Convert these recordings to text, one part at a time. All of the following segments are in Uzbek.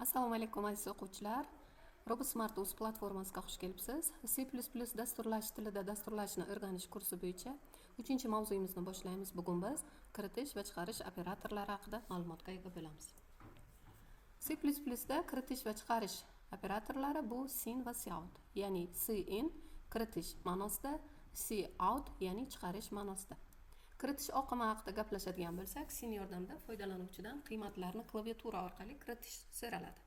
Assalomu alaykum aziz o'quvchilar. RoboSmart o'z platformasiga xush kelibsiz. C++ dasturlash tilida dasturlashni o'rganish kursi bo'yicha 3-mavzuyimizni boshlaymiz. Bugun biz kiritish va chiqarish operatorlari haqida ma'lumotga ega bo'lamiz. C++ da kiritish va chiqarish operatorlari bu sin va cout, ya'ni cin kiritish ma'nosida, cout ya'ni chiqarish ma'nosida. Kiritish oqimi haqida gaplashadigan bo'lsak, sin yordamida foydalanuvchidan qiymatlarni klaviatura orqali kiritish so'raladi.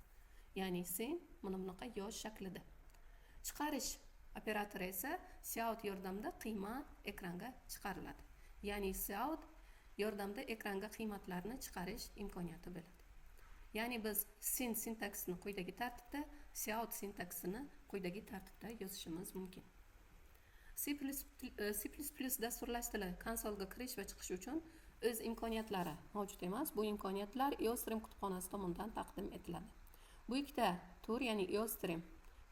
Ya'ni sin mana bunaqa yosh shaklida. Chiqarish operatori esa cout yordamida qiymat ekranga chiqariladi. Ya'ni cout yordamida ekranga qiymatlarni chiqarish imkoniyati bo'ladi. Ya'ni biz sin sintaksini quyidagi tartibda, cout sintaksini quyidagi tartibda yozishimiz mumkin. C++ dasturlash tili konsolga kirish va chiqish uchun o'z imkoniyatlari mavjud emas. Bu imkoniyatlar EOStream kutubxonasi tomonidan taqdim etiladi. Bu ikkita tur, ya'ni EOStream,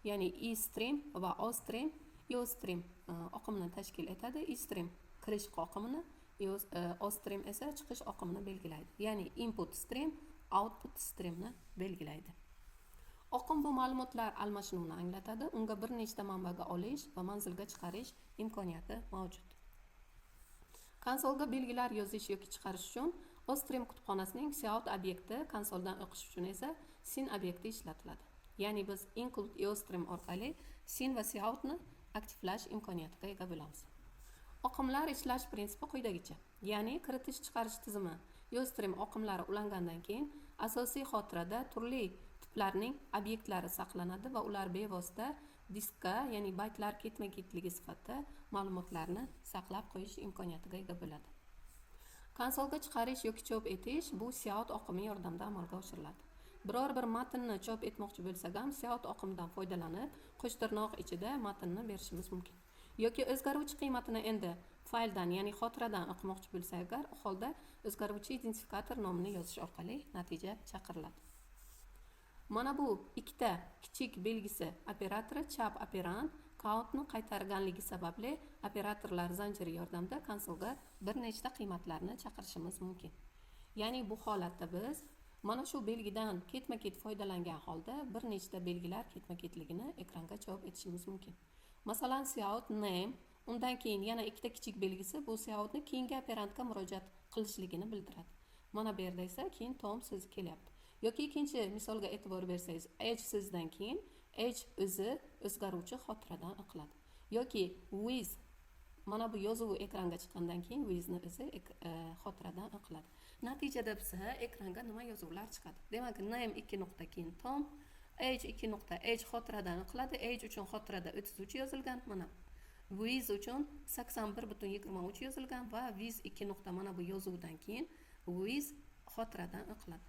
ya'ni eStream va OStream, EOStream oqimini tashkil etadi. eStream kirish oqimini, OStream esa chiqish oqimini belgilaydi. Ya'ni input stream, output streamni belgilaydi. Oqim bu ma'lumotlar almashinuvini anglatadi. Unga bir nechta manbaga olish va manzilga chiqarish imkoniyati mavjud. Konsolga belgilar yozish yoki chiqarish uchun OStream kutubxonasining cout obyekti, konsoldan o'qish uchun esa sin obyekti ishlatiladi. Ya'ni biz include EOStream orqali sin va coutni aktivlash imkoniyatiga ega bo'lamiz. Oqimlar ishlash prinsipi quyidagicha. Ya'ni kiritish chiqarish tizimi EOStream oqimlari ulangandan keyin asosiy xotirada turli tiplarning obyektlari saqlanadi va ular bevosita diskka, ya'ni baytlar ketma-ketligi sifatida ma'lumotlarni saqlab qo'yish imkoniyatiga ega bo'ladi. Konsolga chiqarish yoki chop etish bu cout oqimi yordamida amalga oshiriladi. Biror bir matnni chop etmoqchi bo'lsak ham cout oqimidan foydalanib, qo'sh tirnoq ichida matnni berishimiz mumkin. Yoki o'zgaruvchi qiymatini endi fayldan, ya'ni xotiradan o'qimoqchi bo'lsak agar, u holda o'zgaruvchi identifikator nomini yozish orqali natija chaqiriladi. Mana bu ikkita kichik belgisi operatori chap operand countni qaytarganligi sababli operatorlar zanjiri yordamida konsolga bir nechta qiymatlarni chaqirishimiz mumkin. Ya'ni bu holatda biz mana shu belgidan ketma-ket foydalangan holda bir nechta belgilar ketma-ketligini ekranga chop etishimiz mumkin. Masalan, cout name, undan keyin yana ikkita kichik belgisi bu coutni keyingi operandga murojaat qilishligini bildiradi. Mana bu yerda esa keyin tom so'zi kelyapti. Yoki ikkinchi misolga e'tibor bersangiz, age so'zidan keyin age o'zi o'zgaruvchi xotiradan o'qiladi. Yoki with, mana bu yozuvi ekranga chiqqandan keyin with'ni o'zi xotiradan o'qiladi. Natijada bizga ekranga nima yozuvlar chiqadi? Demak, name 2 nuqta keyin tom, age 2 nuqta age xotiradan o'qiladi. Age uchun xotirada 33 yozilgan, mana with uchun 81.23 yozilgan va with 2 nuqta mana bu yozuvdan keyin with xotiradan o'qiladi.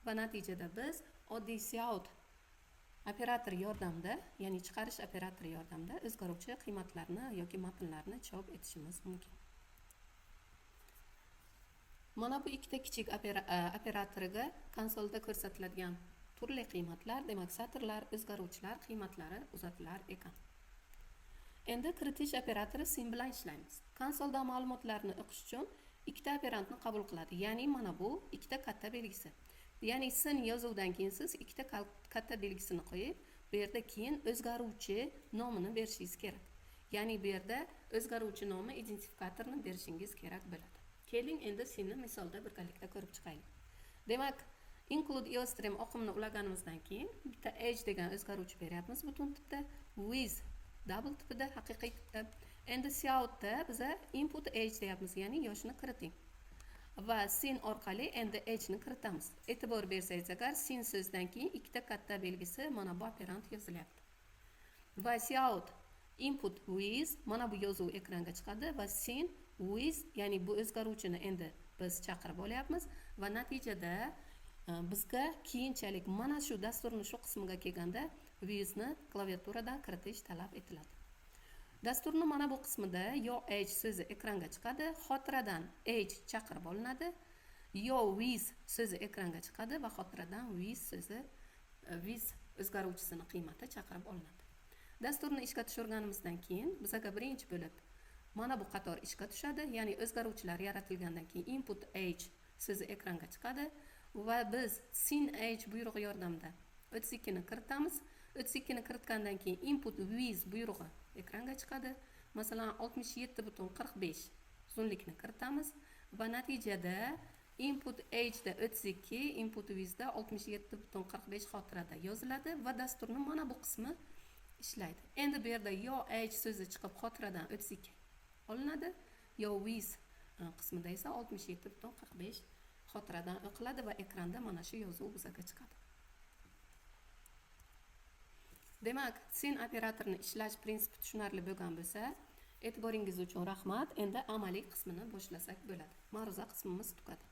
Va natijada biz oddiy cout operator yordamida, ya'ni chiqarish operatori yordamida o'zgaruvchi qiymatlarni yoki matnlarni chop etishimiz mumkin. Mana bu ikkita kichik operatoriga konsolda ko'rsatiladigan turli qiymatlar, demak satrlar, o'zgaruvchilar qiymati uzatilar ekan. Endi kiritish operatori sin bilan ishlaymiz. Konsolda ma'lumotlarni o'qish uchun ikkita operandni qabul qiladi. Ya'ni mana bu ikkita katta belgisi. Ya'ni sin yozuvdan keyin siz ikkita katta belgisini qo'yib, bu yerda keyin o'zgaruvchi nomini berishingiz kerak. Ya'ni bu yerda o'zgaruvchi nomi identifikatorni berishingiz kerak bo'ladi. Keling endi sinni misolda birgalikda ko'rib chiqaylik. Demak, include EOStream oqimini ulaganimizdan keyin bitta age degan o'zgaruvchi beryapmiz butun tipda, with double tipida, haqiqiy tipda. Endi coutda biza input age deyapmiz, ya'ni yoshni kiriting. Va sin orqali endi age ni kiritamiz. E'tibor bersangiz agar, sin so'zidan keyin ikkita katta belgisi mana bu operand yozilyapti. Va cout input with, mana bu yozuv ekranga chiqadi va sin with, ya'ni bu o'zgaruvchini endi biz chaqirib olyapmiz va natijada bizga keyinchalik mana shu dasturning shu qismiga kelganda with'ni klaviaturadan kiritish talab etiladi. Dasturning mana bu qismida yo age so'zi ekranga chiqadi, xotiradan age chaqirib olinadi, yo with so'zi ekranga chiqadi va xotiradan with so'zi with o'zgaruvchisining qiymati chaqirib olinadi. Dasturni ishga tushirganimizdan keyin bizga birinchi bo'lib mana bu qator ishga tushadi, ya'ni o'zgaruvchilar yaratilgandan keyin input age so'zi ekranga chiqadi va biz sin age buyrug'i yordamida 32 ni kiritamiz. 32 ni kiritgandan keyin input with buyrug'i ekranga chiqadi. Masalan 67,45 uzunlikni kiritamiz va natijada input h da 32, input with da 67,45 xotirada yoziladi va dasturning mana bu qismi ishlaydi. Endi bu yerda yo h so'zi chiqib xotiradan 32 olinadi, yo with qismida esa 67,45 xotiradan o'qiladi va ekranda mana shu yozuv yuzaga chiqadi. Demak, sin operatorini ishlash prinsipi tushunarli bo'lgan bo'lsa, e'tiboringiz uchun rahmat. Endi amaliy qismini boshlasak bo'ladi. Ma'ruza qismimiz tugadi.